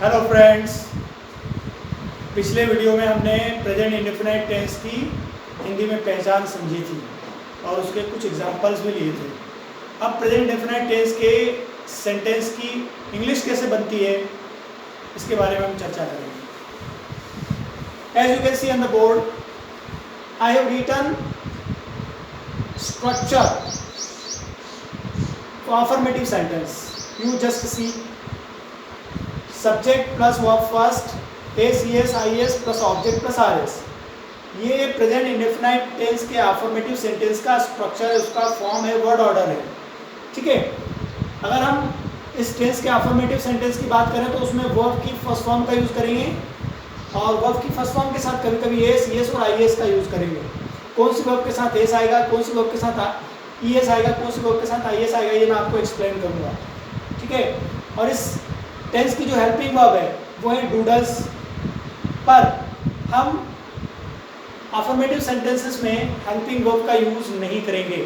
Hello friends, पिछले video में हमने प्रेजेंट इंडेफिनाइट टेंस की हिंदी में पहचान समझी थी और उसके कुछ एग्जांपल्स भी लिए थे। अब प्रेजेंट इंडेफिनाइट टेंस के सेंटेंस की इंग्लिश कैसे बनती है इसके बारे में हम चर्चा करेंगे। As you can see on the board, I have written structure for affirmative sentence. You just see subject plus verb first, S I plus object plus R S. ये प्रेजेंट इंडेफिनाइट टेंस के affirmative sentence का structure है, उसका form है, word order है। ठीक है, अगर हम इस टेंस के अफर्मेटिव सेंटेंस की बात करें तो उसमें वर्ब की फर्स्ट फॉर्म का यूज़ करेंगे और वर्ब की फर्स्ट फॉर्म के साथ कभी कभी एस और आई का यूज़ करेंगे। कौन सी वर्ब के साथ एस आएगा, कौन सी वर्ब के साथ ई एस आएगा, कौन सी वर्ब के साथ आई आएगा, ये मैं आपको एक्सप्लेन करूँगा। ठीक है, और इस टेंस की जो हेल्पिंग वर्ब है वो है डूडल्स, पर हम अफर्मेटिव सेंटेंसेस में हेल्पिंग वर्ब का यूज नहीं करेंगे।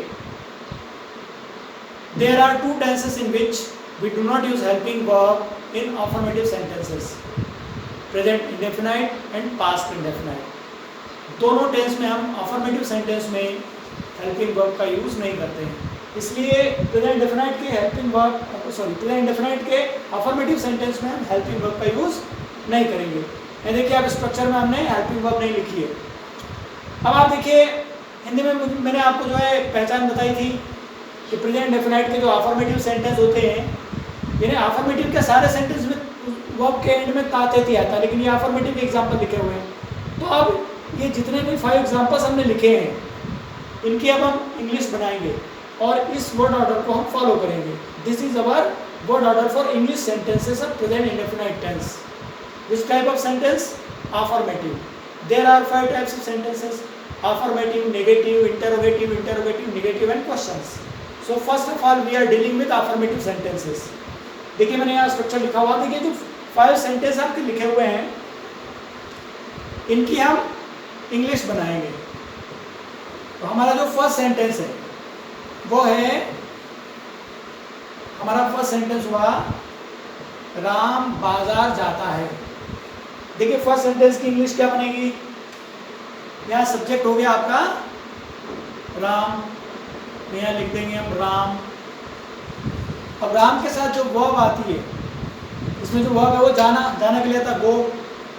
There are two tenses in which we do not use helping verb in affirmative sentences, present indefinite and past indefinite. दोनों टेंस में हम अफर्मेटिव सेंटेंस में हेल्पिंग वर्ब का यूज नहीं करते हैं, इसलिए प्रेजेंट इंडेफिनाइट के प्रेजेंट इंडेफिनाइट के अफर्मेटिव सेंटेंस में हम हेल्पिंग वर्ब का यूज नहीं करेंगे। ये देखिए, अब स्ट्रक्चर में हमने हेल्पिंग वर्ब नहीं लिखी है। अब आप देखिए, हिंदी में मैंने आपको जो है पहचान बताई थी कि प्रेजेंट इंडेफिनाइट के जो अफर्मेटिव सेंटेंस होते हैं, यानी अफर्मेटिव के सारे सेंटेंस में वर्ब के एंड में ताते आता है, लेकिन ये अफर्मेटिव के एग्जाम्पल लिखे हुए हैं। तो अब ये जितने भी 5 एग्जाम्पल्स हमने लिखे हैं इनकी अब हम इंग्लिश बनाएंगे और इस वर्ड ऑर्डर को हम फॉलो करेंगे। This is our word order for English sentences of present indefinite tense. Which type of sentence? Affirmative. There are 5 types of sentences: affirmative, negative, interrogative, negative and questions. So first of all we are dealing with affirmative sentences. देखिए, मैंने यहाँ structure लिखा हुआ, देखिए जो 5 sentence आपके लिखे हुए हैं इनकी हम इंग्लिश बनाएंगे। तो हमारा जो फर्स्ट सेंटेंस है वो है, हमारा फर्स्ट सेंटेंस हुआ राम बाजार जाता है। देखिए, फर्स्ट सेंटेंस की इंग्लिश क्या बनेगी? यहाँ सब्जेक्ट हो गया आपका राम, यहाँ लिख देंगे हम राम। अब राम के साथ जो वर्ब आती है, इसमें जो वर्ब है वो जाना के लिए आता गो,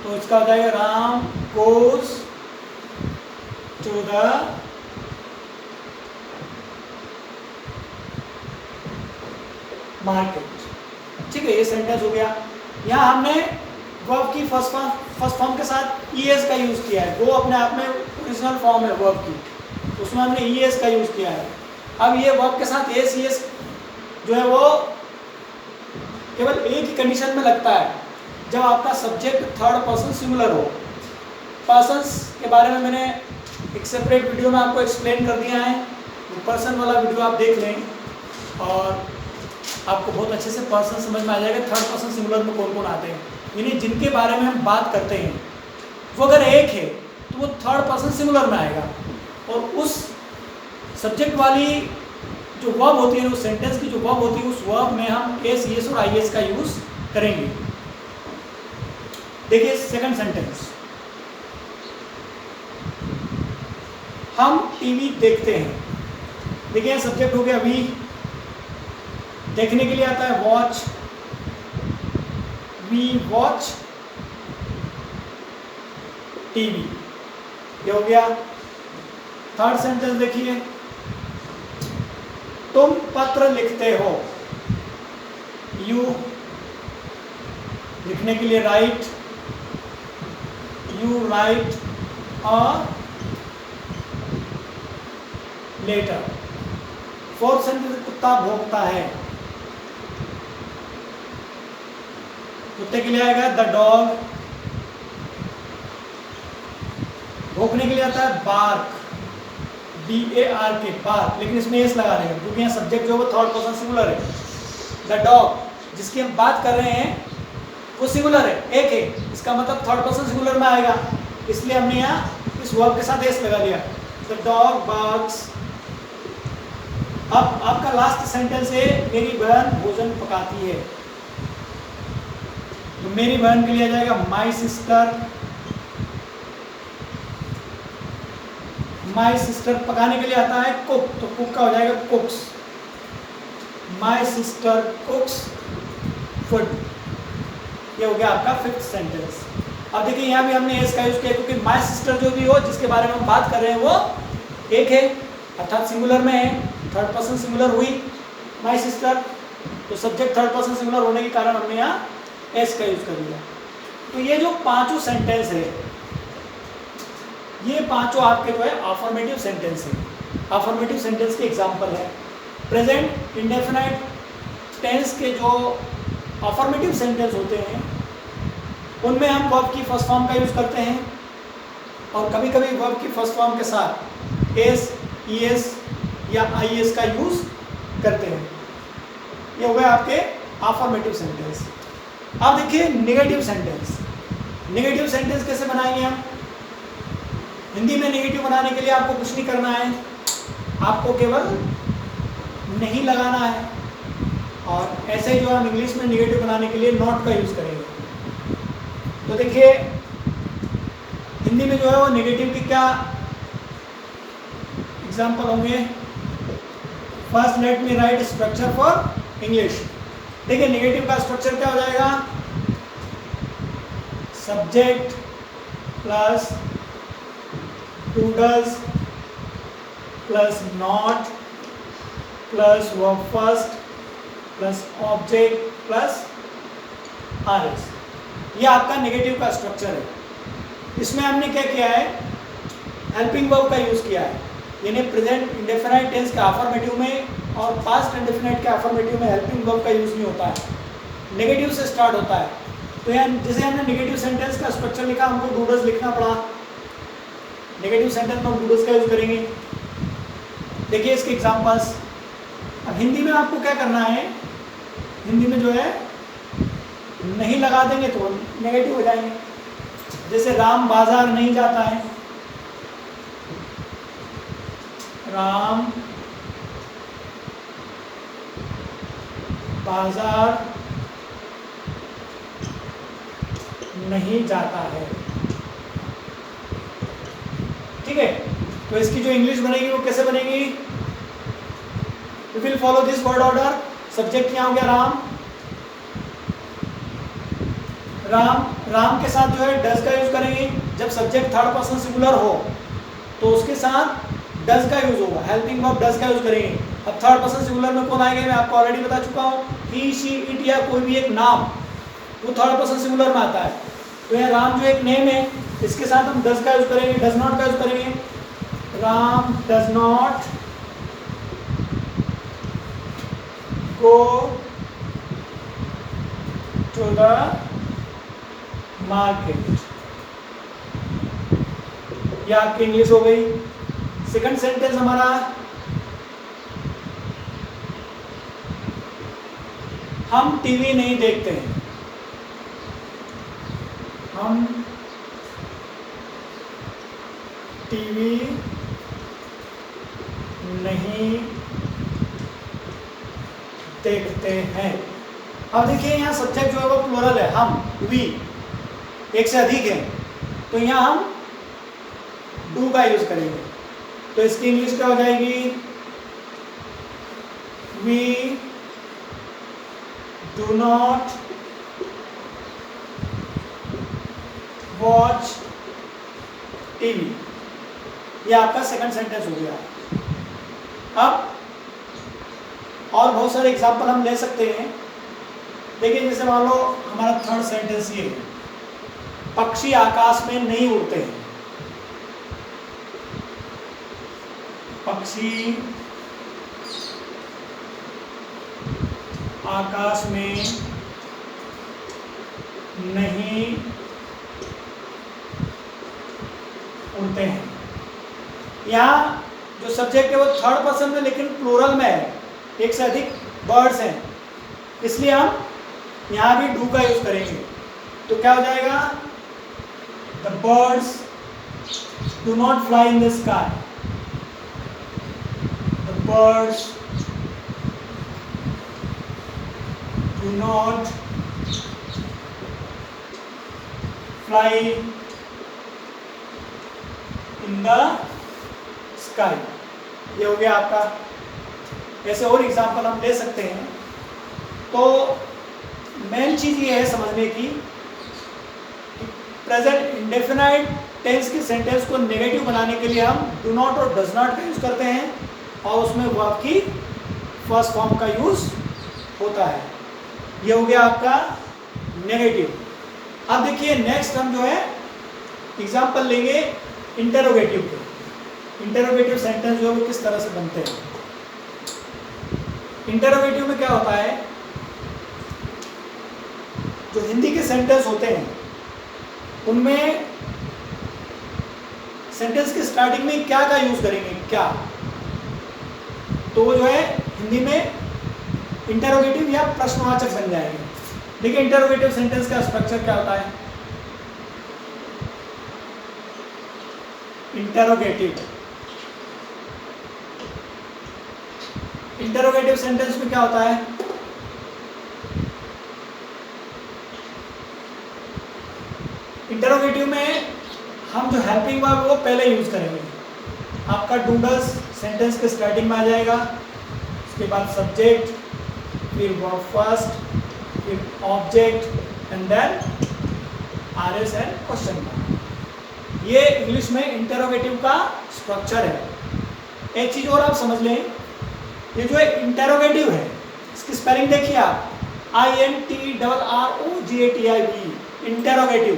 तो इसका हो जाएगा Ram goes to the market. ठीक है, ये सेंटेंस हो गया। यहाँ हमने वर्ब की फर्स्ट फॉर्म के साथ ईएस का यूज़ किया है। वो अपने आप में ओरिजिनल फॉर्म है वर्ब की, उसमें हमने ईएस का यूज़ किया है। अब ये वर्ब के साथ एस ईएस जो है वो केवल एक ही कंडीशन में लगता है, जब आपका सब्जेक्ट थर्ड पर्सन सिंगुलर हो। पर्सन्स के बारे में मैंने एक सेपरेट वीडियो में आपको एक्सप्लेन कर दिया है, वो पर्सन वाला वीडियो आप देख लें और आपको बहुत अच्छे से पर्सन समझ में आ जाएगा थर्ड पर्सन सिंगुलर में कौन कौन आते हैं। यानी जिनके बारे में हम बात करते हैं वो अगर एक है तो वो थर्ड पर्सन सिंगुलर में आएगा, और उस सब्जेक्ट वाली जो वर्ब होती है, उस सेंटेंस की जो वर्ब होती है, उस वर्ब में हम एस ईएस और आईएस का यूज़ करेंगे। देखिए सेकंड सेंटेंस, हम टीवी देखते हैं। देखिए सब्जेक्ट हो गया वी, देखने के लिए आता है वॉच, वी वॉच टीवी, ये हो गया। थर्ड सेंटेंस देखिए, तुम पत्र लिखते हो, यू लिखने के लिए right, you write a letter. Fourth sentence, कुत्ता भौंकता है, कुत्ते के लिए आएगा द डॉग, भौंकने के लिए आता है बार्क, BARK बार्क, लेकिन इसमें एस लगा देंगे क्योंकि यहाँ सब्जेक्ट जो है वो थर्ड पर्सन सिंगुलर है। द डॉग जिसकी हम बात कर रहे हैं वो सिंगुलर है, एक है, इसका मतलब थर्ड पर्सन सिंगुलर में आएगा, इसलिए हमने यहाँ इस वर्ब के साथ एस लगा दिया। The dog barks. अब आपका लास्ट सेंटेंस है, मेरी बहन भोजन पकाती है। तो मेरी बहन के लिए आ जाएगा माई सिस्टर। माई सिस्टर पकाने के लिए आता है कुक, तो कुक का हो जाएगा कुक्स। My sister कुक्स food. ये हो गया आपका फिफ्थ सेंटेंस। अब देखिए यहाँ भी हमने एस का यूज किया क्योंकि माई सिस्टर जो भी हो जिसके बारे में हम बात कर रहे हैं वो एक है, अर्थात सिंगुलर में है, थर्ड पर्सन सिंगुलर हुई माई सिस्टर, तो सब्जेक्ट थर्ड पर्सन सिंगुलर होने के कारण हमने यहाँ एस का यूज कर लिया। तो ये जो पांचों सेंटेंस है, ये पांचों आपके जो है अफर्मेटिव सेंटेंस है। अफर्मेटिव सेंटेंस के एग्जांपल है। प्रेजेंट इंडेफिनाइट टेंस के जो अफर्मेटिव सेंटेंस होते हैं उनमें हम वर्ब की फर्स्ट फॉर्म का यूज करते हैं और कभी कभी वर्ब की फर्स्ट फॉर्म के साथ एस, ईएस या आईएस का यूज करते हैं। ये हो गए आपके अफर्मेटिव सेंटेंस। अब देखिए नेगेटिव सेंटेंस। नेगेटिव सेंटेंस कैसे बनाएंगे हम? हिंदी में नेगेटिव बनाने के लिए आपको कुछ नहीं करना है, आपको केवल नहीं लगाना है। और ऐसे ही जो हम इंग्लिश में नेगेटिव बनाने के लिए नॉट का यूज करेंगे। तो देखिए हिंदी में जो है वो नेगेटिव के क्या एग्जाम्पल होंगे? First let me right structure for English. देखिए नेगेटिव का स्ट्रक्चर क्या हो जाएगा? Subject plus two does plus not plus verb first plus object plus RS. ये आपका नेगेटिव का स्ट्रक्चर है। इसमें हमने क्या किया है? हेल्पिंग वर्ब का यूज किया है, यानी प्रेजेंट इंडेफिनाइट टेंस के अफर्मेटिव में और पास्ट इंडेफिनाइट के अफर्मेटिव में हेल्पिंग वर्ब का यूज नहीं होता है, नेगेटिव से स्टार्ट होता है। तो यहाँ जैसे हमने नेगेटिव सेंटेंस का स्ट्रक्चर लिखा, हमको डूडल्स लिखना पड़ा। नेगेटिव सेंटेंस में हम डूडल्स का यूज करेंगे। देखिए इसके एग्जांपल्स। अब हिंदी में आपको क्या करना है? हिंदी में जो है नहीं लगा देंगे तो नेगेटिव हो जाएंगे। जैसे राम बाजार नहीं जाता है, राम बाजार नहीं जाता है। ठीक है, तो इसकी जो इंग्लिश बनेगी वो कैसे बनेगी? We will follow this word order. Subject यहाँ हो गया राम। राम, राम के साथ जो है डज का यूज करेंगे। जब सब्जेक्ट थर्ड पर्सन सिंगुलर हो तो उसके साथ डज का यूज होगा, हेल्पिंग वर्ब डज का यूज करेंगे। अब थर्ड पर्सन सिंगुलर में कौन आएगा? मैं आपको ऑलरेडी बता चुका हूँ, ही, शी, इट या कोई भी एक नाम, वो थर्ड पर्सन सिंगुलर में आता है। तो यह राम जो एक नेम है, इसके साथ हम डज का यूज करेंगे, डज नॉट का यूज करेंगे। Ram does not go to the market. यह आपकी इंग्लिश हो गई। सेकंड सेंटेंस हमारा, हम टीवी नहीं देखते हैं। हम टीवी नहीं देखते हैं। अब देखिए यहाँ सब्जेक्ट जो है वो प्लूरल है, हम, वी, एक से अधिक है, तो यहाँ हम डू का यूज करेंगे। तो इसकी इंग्लिश क्या हो जाएगी? We do not watch TV. ये आपका सेकंड सेंटेंस हो गया। अब और बहुत सारे एग्जाम्पल हम ले सकते हैं। देखिए जैसे मान लो हमारा थर्ड सेंटेंस ये है, पक्षी आकाश में नहीं उड़ते हैं। पक्षी आकाश में नहीं उड़ते हैं। यहाँ जो सब्जेक्ट है वो थर्ड पर्सन में लेकिन प्लूरल में है, एक से अधिक बर्ड्स हैं, इसलिए हम यहाँ भी डू का यूज करेंगे। तो क्या हो जाएगा? The birds do not fly in the sky. The birds do not fly in the sky. ये हो गया आपका। ऐसे और एग्जाम्पल हम ले सकते हैं। तो मेन चीज ये है समझने की, प्रेजेंट इंडेफिनाइट टेंस के सेंटेंस को नेगेटिव बनाने के लिए हम डू नॉट और डज नॉट का यूज करते हैं, और उसमें वर्ब की फर्स्ट फॉर्म का यूज होता है। ये हो गया आपका नेगेटिव। अब देखिए नेक्स्ट हम जो है एग्जाम्पल लेंगे इंटरोगेटिव के। इंटरोगेटिव सेंटेंस जो है वो किस तरह से बनते हैं। इंटरोगेटिव में क्या होता है, जो हिंदी के सेंटेंस होते हैं उनमें सेंटेंस के स्टार्टिंग में क्या का यूज करेंगे, क्या, तो वो जो है हिंदी में इंटरोगेटिव या प्रश्नवाचक बन जाएंगे। देखिए इंटरोगेटिव सेंटेंस का स्ट्रक्चर क्या होता है। इंटरोगेटिव सेंटेंस में क्या होता है, इंटरोगेटिव में हम जो हेल्पिंग वर्ब वो पहले यूज करेंगे। आपका डू डज सेंटेंस के स्टार्टिंग में आ जाएगा, उसके बाद सब्जेक्ट, फिर वर्ब फर्स्ट, फिर object and then RS and question mark. ये इंग्लिश में इंटरोगेटिव का स्ट्रक्चर है। एक चीज और आप समझ लें, ये जो है इंटरोगेटिव है, इसकी स्पेलिंग देखिए आप, INTRROGATIV, इंटरोगेटिव।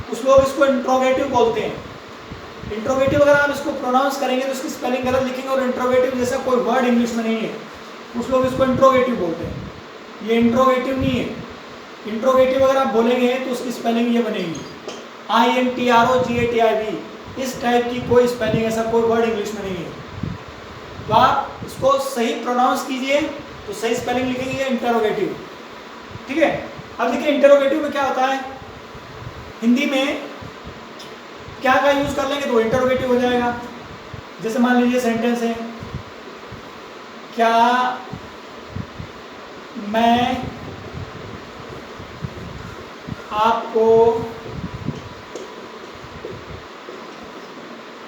कुछ लोग इसको इंट्रोगेटिव बोलते हैं। इंट्रोगेटिव अगर आप इसको प्रोनाउंस करेंगे तो इसकी स्पेलिंग गलत लिखेंगे, और इंट्रोगेटिव जैसा कोई वर्ड इंग्लिश में नहीं है। कुछ लोग इसको इंट्रोगेटिव बोलते हैं, ये इंट्रोगेटिव नहीं है। इंट्रोगेटिव अगर आप बोलेंगे तो उसकी स्पेलिंग ये बनेगी INTROGATIV। इस टाइप की कोई स्पेलिंग, ऐसा कोई वर्ड इंग्लिश में नहीं है। तो आप इसको सही प्रोनाउंस कीजिए तो सही स्पेलिंग लिखेंगे इंटरोगेटिव, ठीक है। अब देखिए इंटरोगेटिव में क्या होता है, हिंदी में क्या का यूज कर लेंगे तो इंटरोगेटिव हो जाएगा। जैसे मान लीजिए सेंटेंस है, क्या मैं आपको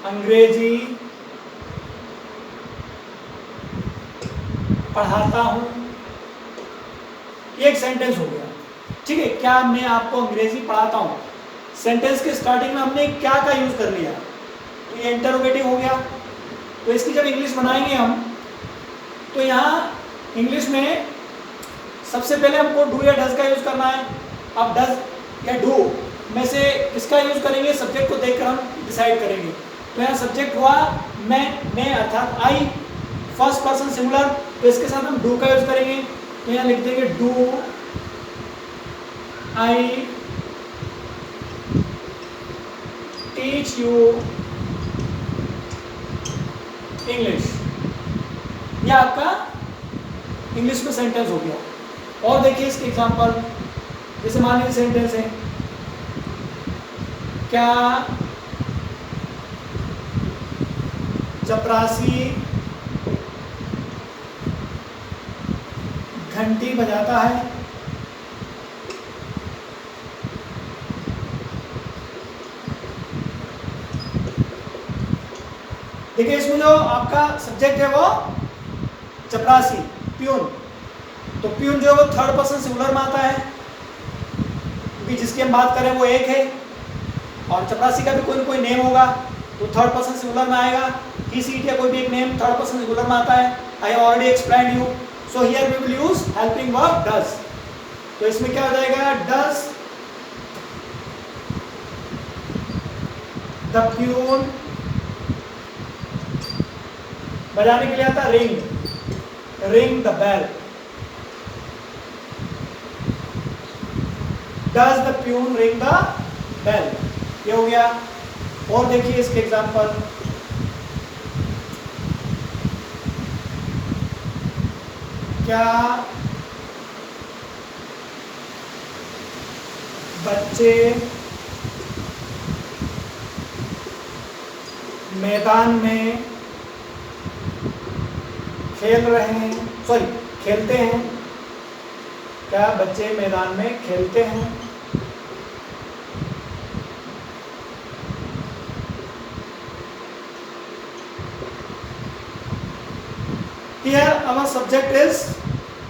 अंग्रेजी पढ़ाता हूं। एक सेंटेंस हो गया, ठीक है। क्या मैं आपको अंग्रेजी पढ़ाता हूं, सेंटेंस के स्टार्टिंग में हमने क्या का यूज कर लिया, तो ये इंटरोगेटिव हो गया। तो इसकी जब इंग्लिश बनाएंगे हम, तो यहाँ इंग्लिश में सबसे पहले हमको डू या डज का यूज करना है। अब डज या डू में से किसका यूज करेंगे, सब्जेक्ट को देखकर हम डिसाइड करेंगे। तो यहाँ सब्जेक्ट हुआ मैं अर्थात आई, फर्स्ट पर्सन सिंगुलर, तो इसके साथ हम डू का यूज करेंगे। तो यहाँ लिख देंगे do I teach you English. यह आपका इंग्लिश में सेंटेंस हो गया। और देखिए इसके एग्जांपल, जैसे मान लीजिए सेंटेंस है, क्या चपरासी घंटी बजाता है। देखिए इसमें जो आपका सब्जेक्ट है वो चपरासी, प्यून। तो प्यून जो है वो थर्ड पर्सन सिंगुलर में आता है, क्योंकि जिसकी हम बात करें वो एक है, और चपरासी का भी कोई ना कोई नेम होगा तो थर्ड पर्सन सिंगुलर में आएगा। ही सीट या कोई भी एक नेम थर्ड पर्सन सिंगुलर में आता है। I already explained you, so here we will use helping verb does. तो इसमें क्या हो जाएगा, डज द प्यून, बजाने के लिए आता है ring the bell. Does the peon ring the bell, ये हो गया। और देखिए इसके एग्जांपल, क्या बच्चे मैदान में खेलते हैं। क्या बच्चे मैदान में खेलते हैं। our subject is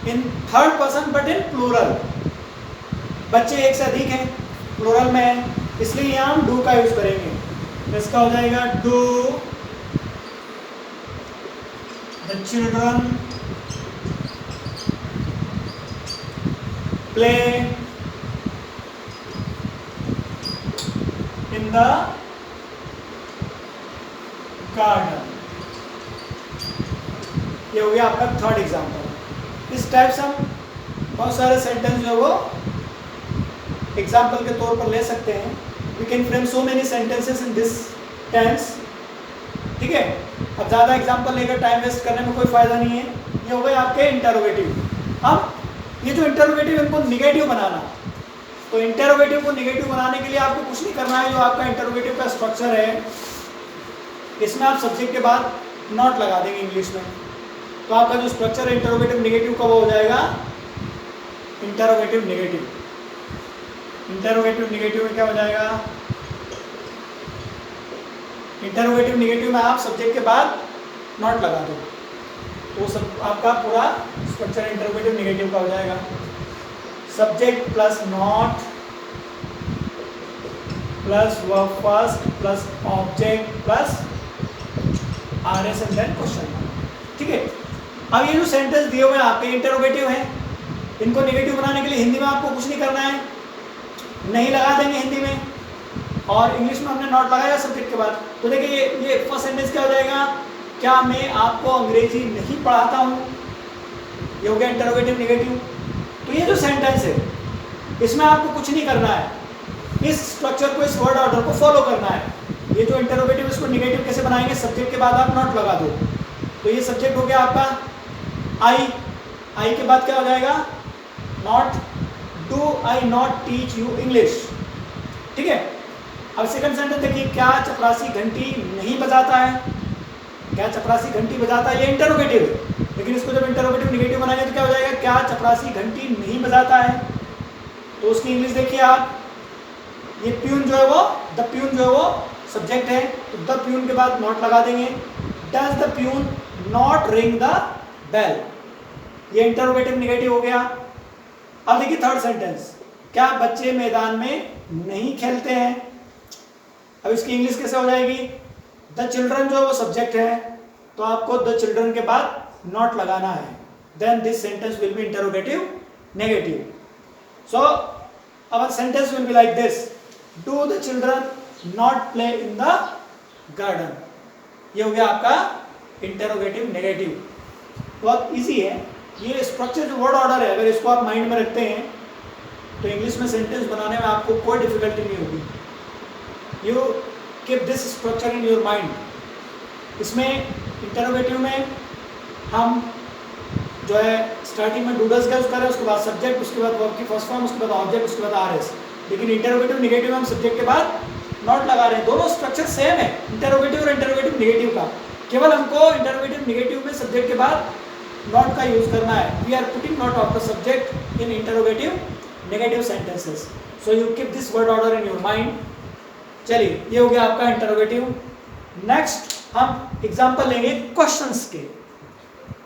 in third person but in plural. बच्चे एक से अधिक हैं, प्लूरल में है, इसलिए यहाँ हम डू का यूज करेंगे। इसका हो जाएगा do the children play in the garden. ये हो गया आपका थर्ड एग्जाम्पल। इस टाइप से हम बहुत सारे सेंटेंस जो है वो एग्जाम्पल के तौर पर ले सकते हैं। We can frame so many sentences in this tense. ठीक है, अब ज़्यादा एग्जाम्पल लेकर टाइम वेस्ट करने में कोई फ़ायदा नहीं है। ये हो गए आपके इंटरोगेटिव। अब ये जो इंटरोगेटिव इनको निगेटिव बनाना, तो इंटरोगेटिव को निगेटिव बनाने के लिए आपको कुछ नहीं करना है। जो आपका इंटरोगेटिव का स्ट्रक्चर है, इसमें आप सब्जेक्ट के बाद नॉट लगा देंगे इंग्लिश में, तो आपका जो स्ट्रक्चर है इंटरोगेटिव निगेटिव का वो हो जाएगा इंटरोगेटिव निगेटिव। इंटरोगेटिव निगेटिव में क्या हो जाएगा? इंटरोगेटिव निगेटिव में आप सब्जेक्ट के बाद नॉट लगा दो, तो सब आपका पूरा स्ट्रक्चर इंटरोगेटिव निगेटिव का हो जाएगा। Subject plus not plus verb first plus object plus RS and then question mark. ठीक है, अब ये जो सेंटेंस दिए हुए हैं आपके इंटरोगेटिव हैं, इनको निगेटिव बनाने के लिए हिंदी में आपको कुछ नहीं करना है, नहीं लगा देंगे हिंदी में, और इंग्लिश में हमने नॉट लगाया सब्जेक्ट के बाद। तो देखिए ये फर्स्ट सेंटेंस क्या हो जाएगा? क्या मैं आपको अंग्रेजी नहीं पढ़ाता हूँ? ये हो गया इंटरोगेटिव निगेटिव। तो ये जो सेंटेंस है इसमें आपको कुछ नहीं करना है, इस स्ट्रक्चर को, इस वर्ड ऑर्डर को फॉलो करना है। ये जो इंटरोगेटिव इसको निगेटिव कैसे बनाएंगे? सब्जेक्ट के बाद आप नॉट लगा दो, तो ये सब्जेक्ट हो गया आपका आई। आई के बाद क्या हो जाएगा? Not. Do I not teach you English. ठीक है, अब सेकंड सेंटेंस देखिए, क्या चपरासी घंटी नहीं बजाता है? क्या चपरासी घंटी बजाता है? ये इंटरोगेटिव है, लेकिन इसको जब इंटरोगेटिव निगेटिव बनाएंगे तो क्या हो जाएगा? क्या चपरासी घंटी नहीं बजाता है? तो उसकी इंग्लिश देखिए आप, ये प्यून जो है वो, द प्यून जो है वो सब्जेक्ट है, तो द प्यून के बाद नॉट लगा देंगे। Does the peon not ring the bell? ये इंटरोगेटिव निगेटिव हो गया। अब देखिए थर्ड सेंटेंस, क्या बच्चे मैदान में नहीं खेलते हैं? अब इसकी इंग्लिश कैसे हो जाएगी? द चिल्ड्रन जो है वो सब्जेक्ट है, तो आपको द चिल्ड्रन के बाद नॉट लगाना है, then this sentence will be interrogative negative. So our sentence will be like this, do the children not play in the garden. ये हो गया आपका इंटरोगेटिव नेगेटिव। बहुत इजी है ये स्ट्रक्चर, जो वर्ड ऑर्डर है, अगर इसको आप माइंड में रखते हैं तो इंग्लिश में सेंटेंस बनाने में आपको कोई डिफिकल्टी नहीं होगी। You keep this structure in your mind. इसमें इंटरोगेटिव में हम जो है स्टार्टिंग में डूडल्स का यूज कर रहे हैं, उसके बाद सब्जेक्ट, उसके बाद वर्ब की फर्स्ट फॉर्म, उसके बाद ऑब्जेक्ट, उसके बाद आरएस। लेकिन इंटरोगेटिव निगेटिव में हम सब्जेक्ट के बाद नॉट लगा रहे हैं। दोनों स्ट्रक्चर सेम है, इंटरोगेटिव और इंटरोगेटिव निगेटिव का, केवल हमको इंटरोगेटिव निगेटिव में सब्जेक्ट के बाद नॉट का यूज करना है। We are putting not of the subject in interrogative negative sentences. So you keep this word order in your mind. चलिए, ये हो गया आपका इंटरोगेटिव। नेक्स्ट हम एग्जांपल लेंगे क्वेश्चंस के।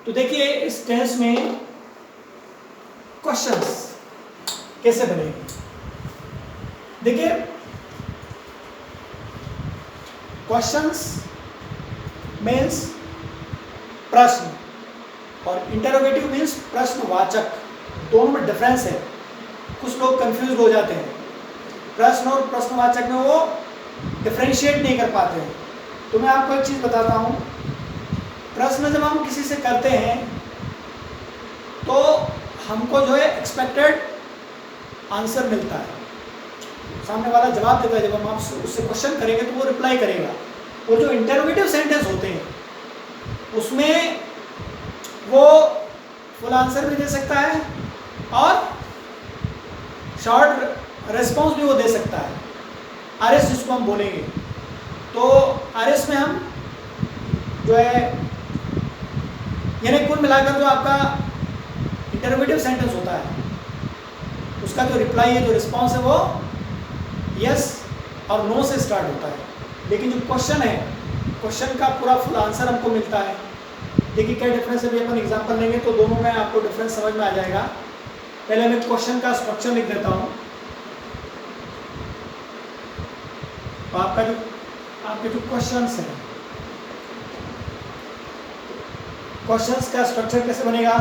तो देखिए इस टेंस में क्वेश्चंस कैसे बनेंगे। देखिए क्वेश्चंस मीन्स प्रश्न, और इंटरोगेटिव मीन्स प्रश्नवाचक। दोनों में डिफरेंस है, कुछ लोग कंफ्यूज हो जाते हैं। प्रश्न और प्रश्नवाचक में वो डिफरेंशिएट नहीं कर पाते हैं। तो मैं आपको एक चीज़ बताता हूँ, प्रश्न जब हम किसी से करते हैं तो हमको जो है एक्सपेक्टेड आंसर मिलता है, सामने वाला जवाब देता है। जब हम उससे क्वेश्चन करेंगे तो वो रिप्लाई करेगा। और जो इंटरोगेटिव सेंटेंस होते हैं उसमें वो फुल आंसर भी दे सकता है और शॉर्ट रेस्पॉन्स भी वो दे सकता है, आरएस जिसको हम बोलेंगे। तो आरएस में हम जो है, यानी कुल मिलाकर जो आपका इंटरोगेटिव सेंटेंस होता है उसका जो रिप्लाई है, जो रिस्पॉन्स है, वो यस और नो से स्टार्ट होता है। लेकिन जो क्वेश्चन है, क्वेश्चन का पूरा फुल आंसर हमको मिलता है। देखिए क्या डिफरेंस है, अभी अपन एग्जांपल लेंगे तो दोनों में आपको डिफरेंस समझ में आ जाएगा। पहले मैं क्वेश्चन का स्ट्रक्चर लिख देता हूँ। तो आपके जो क्वेश्चंस हैं, क्वेश्चंस का स्ट्रक्चर कैसे बनेगा,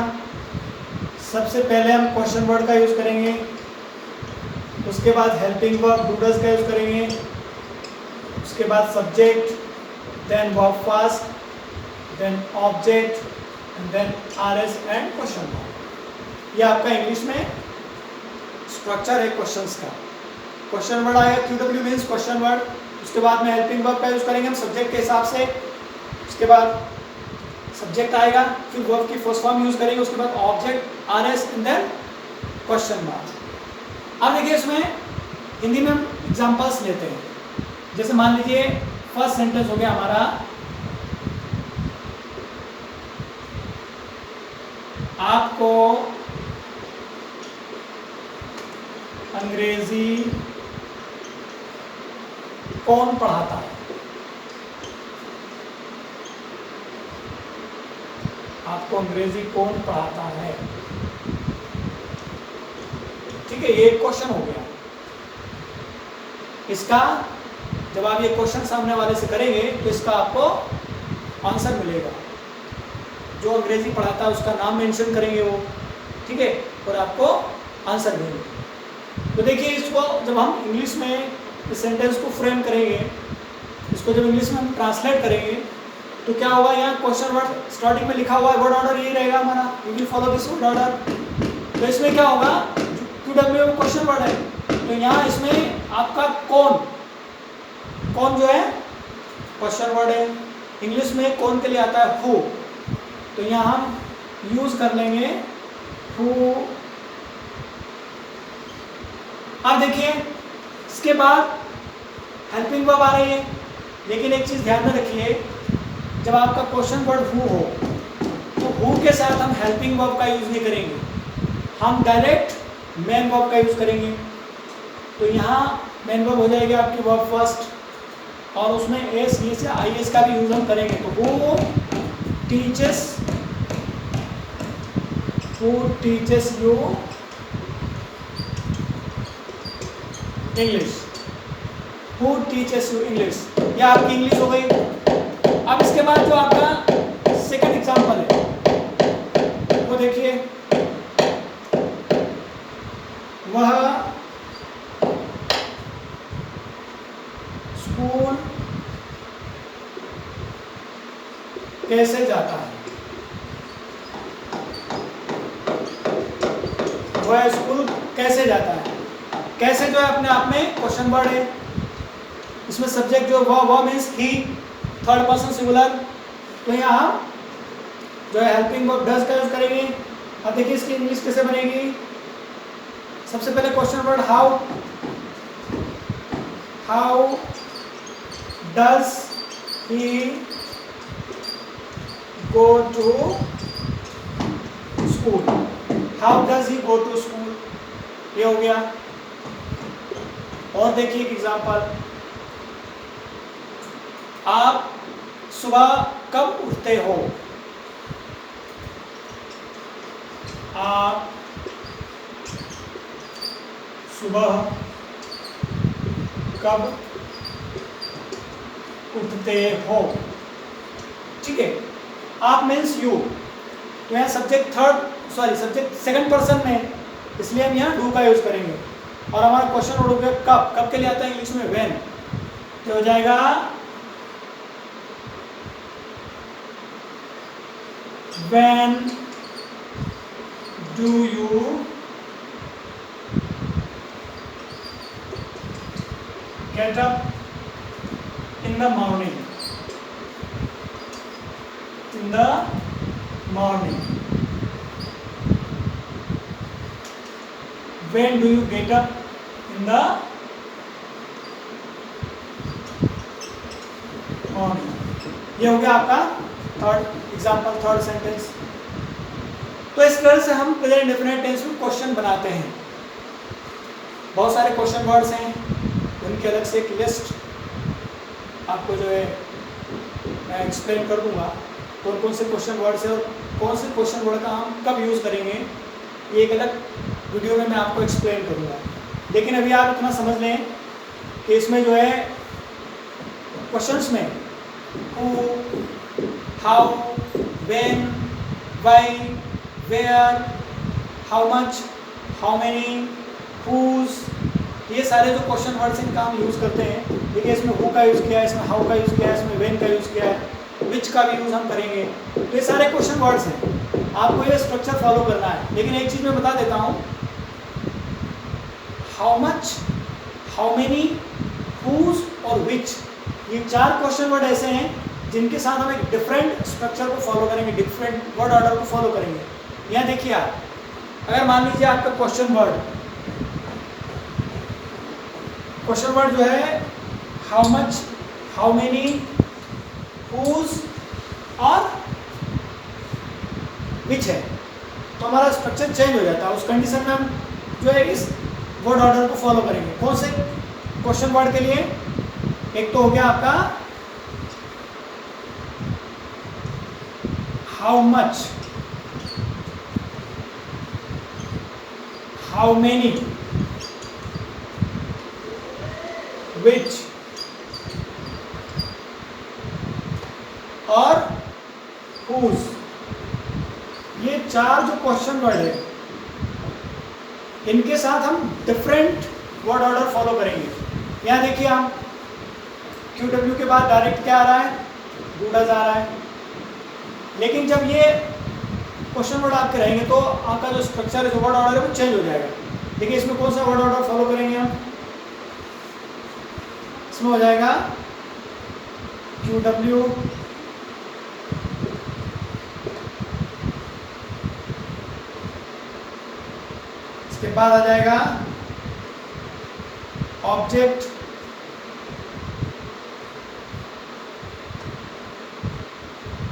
सबसे पहले हम क्वेश्चन वर्ड का यूज करेंगे, उसके बाद हेल्पिंग वर्ब डू डज का यूज करेंगे, उसके बाद subject, then verb fast, then object and then RS and question word. ये आपका इंग्लिश में स्ट्रक्चर है क्वेश्चंस का। क्वेश्चन वर्ड आएगा, क्यूडब्ल्यू मीन्स क्वेश्चन वर्ड, उसके बाद में हेल्पिंग वर्ब का यूज करेंगे हम सब्जेक्ट के हिसाब से, उसके बाद सब्जेक्ट आएगा, फिर वर्ब की फर्स्ट फॉर्म यूज करेंगे, उसके बाद object, RS and then question mark. अब देखिए इसमें हिंदी में हम एग्जांपल्स लेते हैं। जैसे मान लीजिए फर्स्ट सेंटेंस हो गया हमारा, आपको अंग्रेजी कौन पढ़ाता है? आपको अंग्रेजी कौन पढ़ाता है? ठीक है, ये क्वेश्चन हो गया। इसका जब आप ये क्वेश्चन सामने वाले से करेंगे तो इसका आपको आंसर मिलेगा। जो अंग्रेजी पढ़ाता है उसका नाम मेंशन करेंगे वो, ठीक है, और आपको आंसर देंगे। तो देखिए इसको जब हम इंग्लिश में इस सेंटेंस को फ्रेम करेंगे, इसको जब इंग्लिश में हम ट्रांसलेट करेंगे तो क्या होगा, यहाँ क्वेश्चन वर्ड स्टार्टिंग में लिखा हुआ है, वर्ड ऑर्डर यही रहेगा हमारा, you will follow this word order. तो इसमें क्या होगा, क्यूडब्ल्यू क्वेश्चन वर्ड है, तो यहाँ इसमें आपका कौन जो है क्वेश्चन वर्ड है। इंग्लिश में कौन के लिए आता है, हु, तो यहाँ हम यूज कर लेंगे हु। अब देखिए इसके बाद हेल्पिंग वर्ब आ रही है, लेकिन एक चीज ध्यान में रखिए, जब आपका क्वेश्चन वर्ड हु हो तो हु के साथ हम हेल्पिंग वर्ब का यूज नहीं करेंगे, हम डायरेक्ट मेन वर्ब का यूज करेंगे। तो यहाँ मेन वर्ब हो जाएगी आपकी वर्ब फर्स्ट, और उसमें एस ये से आई एस का भी यूज हम करेंगे। तो who teaches you English, who teaches you English, यह आपकी इंग्लिश हो गई। अब इसके बाद जो आपका सेकंड एग्जांपल है वो देखिए, वह स्कूल कैसे जाता है? वह स्कूल कैसे जाता है? कैसे जो है अपने आप में क्वेश्चन वर्ड है, इसमें सब्जेक्ट जो वह means he, third person singular. तो यहाँ जो है हेल्पिंग वर्ब डज का यूज करेंगे। अब देखिए इसकी इंग्लिश कैसे बनेगी, सबसे पहले question word how does he go to school, how does he go to school, ये हो गया। और देखिए एक एग्जांपल, आप सुबह कब उठते हो? आप सुबह कब उठते हो? ठीक है, आप मीन्स यू, तो यहाँ सब्जेक्ट सब्जेक्ट सेकंड पर्सन में, इसलिए हम यहाँ डू का यूज करेंगे। और हमारा क्वेश्चन वर्ड हो गया कब के लिए आता है इंग्लिश में व्हेन, तो हो जाएगा when do you get up in the morning, when do you get up in the morning। ये हो गया आपका थर्ड एग्जांपल, थर्ड सेंटेंस। तो इस तरह से हम प्रेजेंट इंडेफिनिट टेंस में क्वेश्चन बनाते हैं। बहुत सारे क्वेश्चन वर्ड्स हैं, उनकी अलग से एक लिस्ट आपको जो है मैं एक्सप्लेन कर दूंगा। कौन कौन से क्वेश्चन वर्ड्स है और कौन से क्वेश्चन वर्ड का हम कब यूज़ करेंगे, ये एक अलग वीडियो में मैं आपको एक्सप्लेन करूँगा। लेकिन अभी आप इतना समझ लें कि इसमें जो है क्वेश्चंस में who, how, when, why, where, how much, how many, whose, ये सारे जो क्वेश्चन वर्ड्स इनका हम यूज़ करते हैं। देखिए इसमें हु का यूज़ किया है, इसमें हाउ का यूज़ किया है, इसमें व्हेन का यूज़ किया है, विच का भी यूज़ हम करेंगे। तो ये सारे क्वेश्चन वर्ड्स हैं, आपको ये स्ट्रक्चर फॉलो करना है। लेकिन एक चीज़ मैं बता देता हूँ, how much, how many, whose और विच, ये 4 क्वेश्चन वर्ड ऐसे हैं जिनके साथ हम एक डिफरेंट स्ट्रक्चर को फॉलो करेंगे, डिफरेंट वर्ड ऑर्डर को फॉलो करेंगे। यहाँ देखिए आप, अगर मान लीजिए आपका क्वेश्चन वर्ड जो है how much, how many, whose और विच है, तो हमारा स्ट्रक्चर चेंज हो जाता है। उस कंडीशन में हम जो है इस वर्ड ऑर्डर को फॉलो करेंगे। कौन से क्वेश्चन वर्ड के लिए? एक तो हो गया आपका how much, how many, which और हुज, ये 4 जो क्वेश्चन वर्ड है इनके साथ हम डिफरेंट वर्ड ऑर्डर फॉलो करेंगे। यहाँ देखिए आप, QW के बाद डायरेक्ट क्या आ रहा है? डू डज आ रहा है। लेकिन जब ये क्वेश्चन वर्ड आपके रहेंगे तो आपका जो स्ट्रक्चर है, जो वर्ड ऑर्डर है वो चेंज हो जाएगा। देखिए इसमें कौन सा वर्ड ऑर्डर फॉलो करेंगे हम? इसमें हो जाएगा QW, इसके बाद आ जाएगा ऑब्जेक्ट,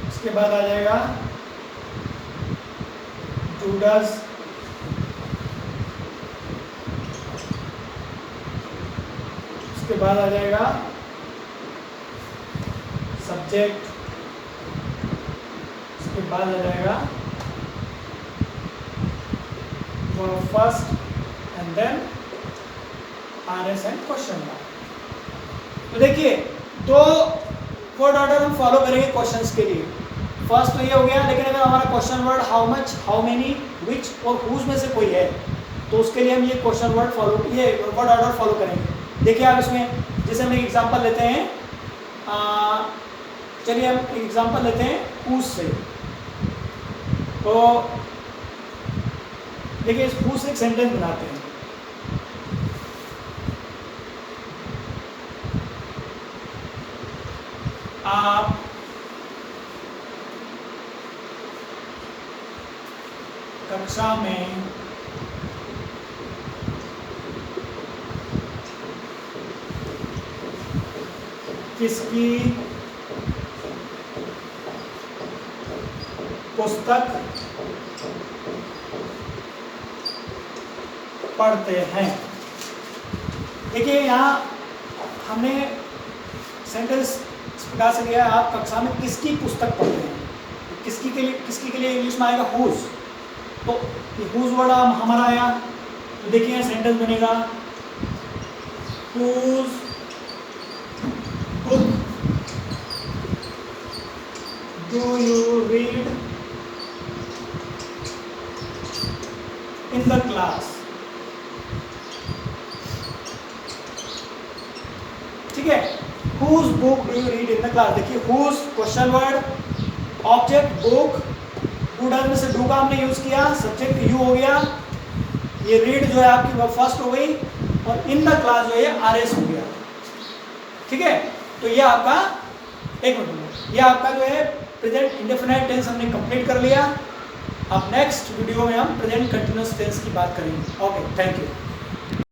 इसके बाद आ जाएगा डू डज, उसके बाद आ जाएगा सब्जेक्ट, उसके बाद आ जाएगा verb first and then RS and question mark. तो देखिए 2 वर्ड ऑर्डर हम फॉलो करेंगे क्वेश्चंस के लिए। फर्स्ट तो ये हो गया, लेकिन अगर हमारा question word how much, how many, which और हुज में से कोई है तो उसके लिए हम ये question word word order follow करेंगे। देखिए आप इसमें, जैसे हम एक एग्जांपल लेते हैं, चलिए हम एक एग्जांपल लेते हैं हुज से। तो देखिए इस हुज से एक सेंटेंस बनाते हैं। आप कक्षा में किसकी पुस्तक पढ़ते हैं। देखिए यहाँ हमने सेंटेंस इस प्रकार से लिया है, आप कक्षा में किसकी पुस्तक पढ़ते हैं। किसकी के लिए इंग्लिश में आएगा हुज। तो ये हुज वर्ड हमारा आया, तो देखिए यहाँ सेंटेंस बनेगा whose book do you read in the class. ठीक है, whose book do you read in the class. देखिए whose question word, object book, do does में से डू का हमने यूज किया, सब्जेक्ट यू हो गया, ये रीड जो है आपकी वर्ब फर्स्ट हो गई और इन द क्लास जो है RS हो गया। ठीक है, तो ये आपका एक मिनट, ये आपका जो है प्रेजेंट इंडेफिनाइट टेंस हमने कंप्लीट कर लिया। अब नेक्स्ट वीडियो में हम प्रेजेंट कंटिन्यूअस टेंस की बात करेंगे। Okay, thank you.